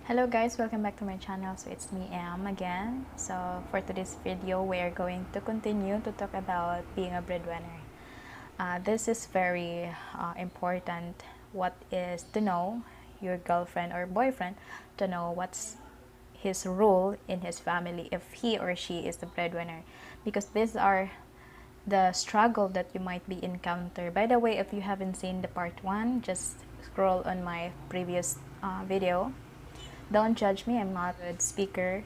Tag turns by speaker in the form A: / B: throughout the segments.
A: Hello guys, welcome back to my channel. So it's me Am again. So for today's video, we are going to continue to talk about being a breadwinner. This is very important. What is to know your girlfriend or boyfriend, to know what's his role in his family if he or she is the breadwinner, because these are the struggle that you might be encounter. By the way, if you haven't seen the part 1, just scroll on my previous video. Don't judge me, I'm not a good speaker.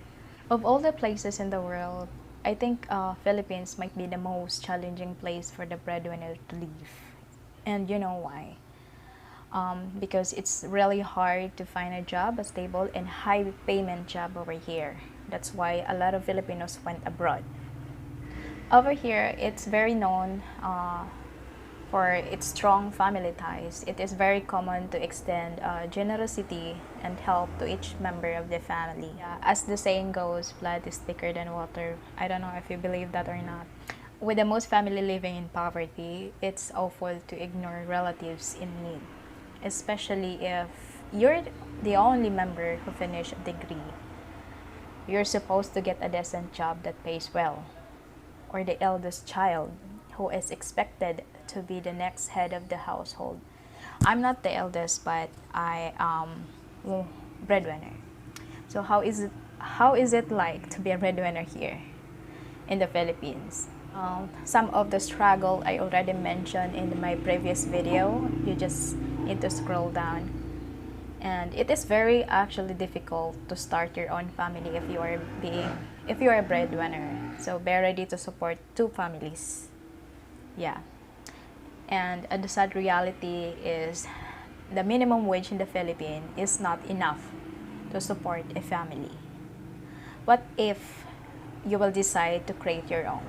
A: Of all the places in the world, I think Philippines might be the most challenging place for the breadwinner to live. And you know why? Because it's really hard to find a job, a stable and high payment job over here. That's why a lot of Filipinos went abroad. Over here, it's very known for its strong family ties. It is very common to extend generosity and help to each member of the family. As the saying goes, blood is thicker than water. I don't know if you believe that or not. With the most family living in poverty, it's awful to ignore relatives in need, especially if you're the only member who finished a degree. You're supposed to get a decent job that pays well, or the eldest child who is expected to be the next head of the household. I'm not the eldest, but I am breadwinner. So how is it like to be a breadwinner here in the Philippines? Some of the struggle I already mentioned in my previous video. You just need to scroll down. And it is very actually difficult to start your own family if you are a breadwinner. So be ready to support two families. Yeah. And the sad reality is the minimum wage in the Philippines is not enough to support a family. What if you will decide to create your own?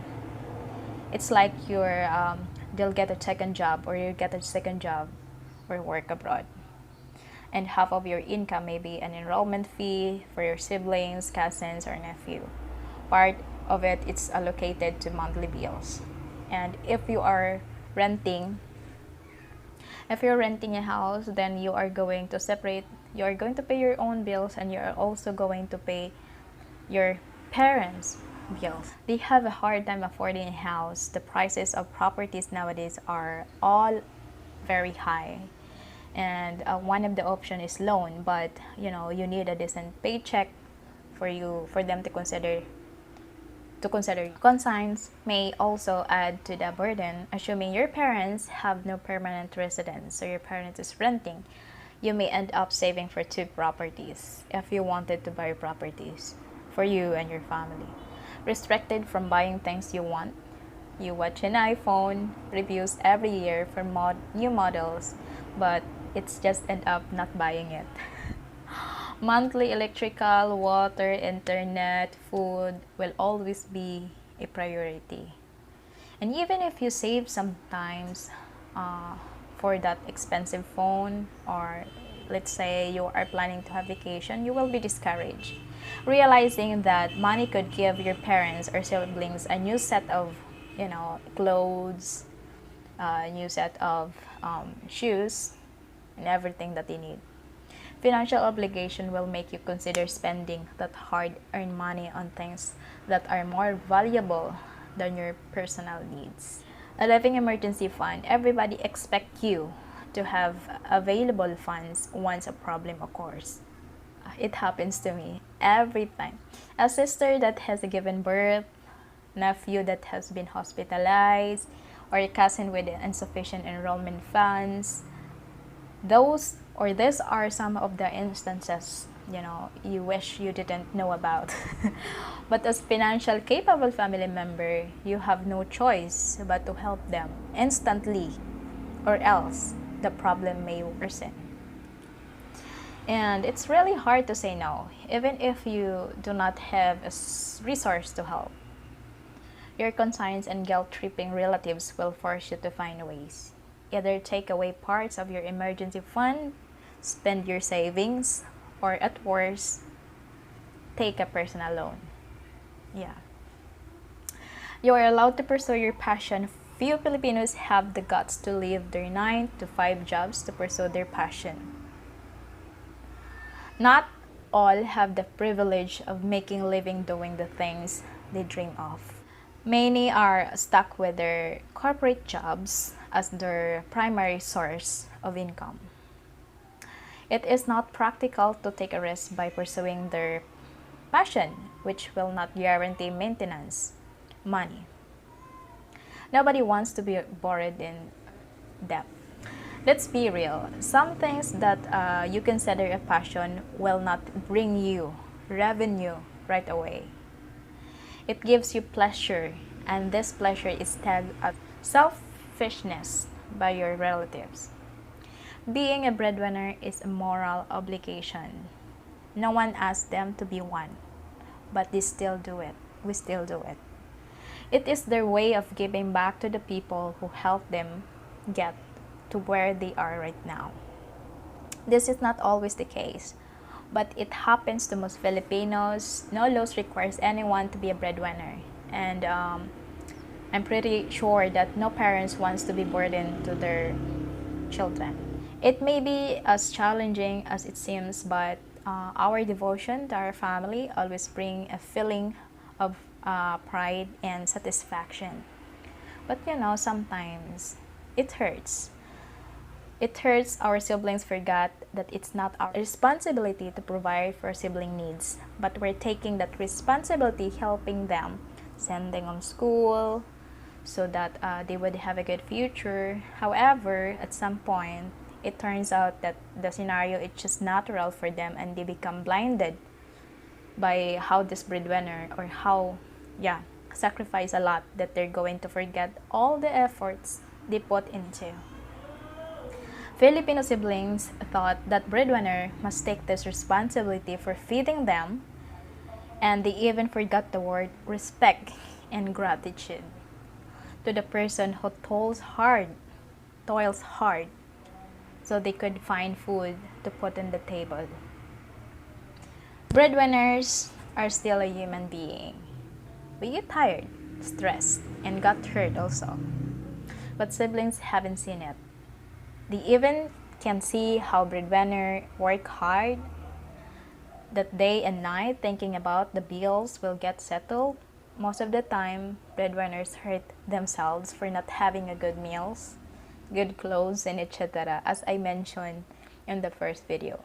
A: It's like they'll get a second job, or you get a second job or work abroad. And half of your income may be an enrollment fee for your siblings, cousins, or nephew. Part of it is allocated to monthly bills. And if you're renting a house, then you are going to pay your own bills, and you're also going to pay your parents' bills. They have a hard time affording a house. The prices of properties nowadays are all very high. And one of the option is loan, but you need a decent paycheck for them to consider. Consigns may also add to the burden, assuming your parents have no permanent residence, so your parent is renting. You may end up saving for two properties if you wanted to buy properties for you and your family. Restricted from buying things you want. You watch an iPhone reviews every year for new models, but it's just end up not buying it. Monthly electrical, water, internet, food will always be a priority. And even if you save sometimes for that expensive phone, or let's say you are planning to have vacation, you will be discouraged, realizing that money could give your parents or siblings a new set of clothes, a new set of shoes, and everything that they need. Financial obligation will make you consider spending that hard-earned money on things that are more valuable than your personal needs. A living emergency fund. Everybody expects you to have available funds once a problem occurs. It happens to me every time. A sister that has given birth, nephew that has been hospitalized, or a cousin with insufficient enrollment funds. These are some of the instances you wish you didn't know about. But as financial capable family member, you have no choice but to help them instantly, or else the problem may worsen. And it's really hard to say no, even if you do not have a resource to help. Your conscience and guilt-tripping relatives will force you to find ways. Either take away parts of your emergency fund, spend your savings, or at worst, take a personal loan. Yeah. You are allowed to pursue your passion. Few Filipinos have the guts to leave their 9 to 5 jobs to pursue their passion. Not all have the privilege of making a living doing the things they dream of. Many are stuck with their corporate jobs as their primary source of income. It is not practical to take a risk by pursuing their passion, which will not guarantee maintenance, money. Nobody wants to be buried in debt. Let's be real. Some things that you consider a passion will not bring you revenue right away. It gives you pleasure, and this pleasure is tagged as selfishness by your relatives. Being a breadwinner is a moral obligation. No one asked them to be one, but they still do it. We still do it. It is their way of giving back to the people who helped them get to where they are right now. This is not always the case, but it happens to most Filipinos. No laws requires anyone to be a breadwinner, and I'm pretty sure that no parents wants to be burdened to their children. It may be as challenging as it seems, but our devotion to our family always bring a feeling of pride and satisfaction. But sometimes it hurts. It hurts our siblings forgot that it's not our responsibility to provide for sibling needs, but we're taking that responsibility helping them, sending them school so that they would have a good future. However, at some point, it turns out that the scenario is just natural for them and they become blinded by how this breadwinner or how sacrifice a lot that they're going to forget all the efforts they put into. Filipino siblings thought that breadwinner must take this responsibility for feeding them, and they even forgot the word respect and gratitude to the person who toils hard, so they could find food to put on the table. Breadwinners are still a human being. We get tired, stressed, and got hurt also. But siblings haven't seen it. They even can see how breadwinner work hard that day and night thinking about the bills will get settled. Most of the time, breadwinners hurt themselves for not having a good meals, good clothes, and etc. as I mentioned in the first video.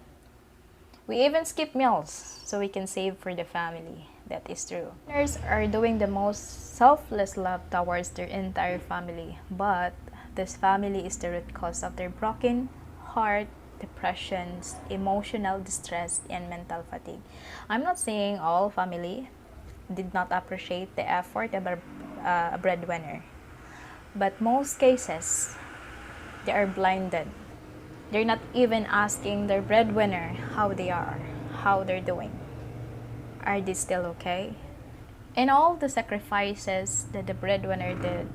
A: We even skip meals so we can save for the family. That is true. Breadwinners are doing the most selfless love towards their entire family, but this family is the root cause of their broken heart, depressions, emotional distress, and mental fatigue. I'm not saying all family did not appreciate the effort of a breadwinner, but most cases, they are blinded. They're not even asking their breadwinner how they are, how they're doing. Are they still okay? In all the sacrifices that the breadwinner did,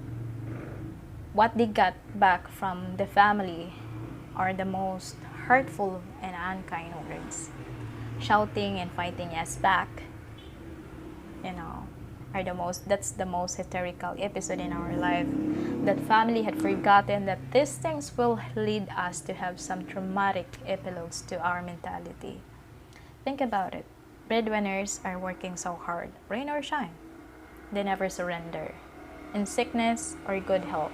A: what they got back from the family are the most hurtful and unkind words. Shouting and fighting us back, that's the most hysterical episode in our life. That family had forgotten that these things will lead us to have some traumatic epilogues to our mentality. Think about it. Breadwinners are working so hard, rain or shine. They never surrender. In sickness or good health,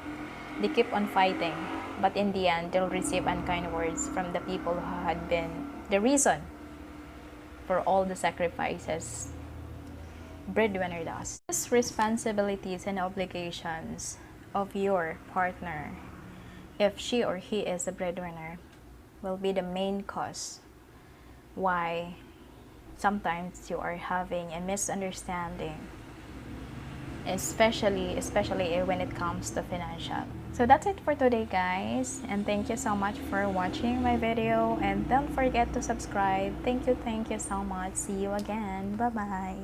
A: they keep on fighting, but in the end, they'll receive unkind words from the people who had been the reason for all the sacrifices breadwinner does. These responsibilities and obligations of your partner, if she or he is a breadwinner, will be the main cause why sometimes you are having a misunderstanding, especially when it comes to financial. So that's it for today, guys, and thank you so much for watching my video, and don't forget to subscribe. Thank you so much. See you again. Bye bye.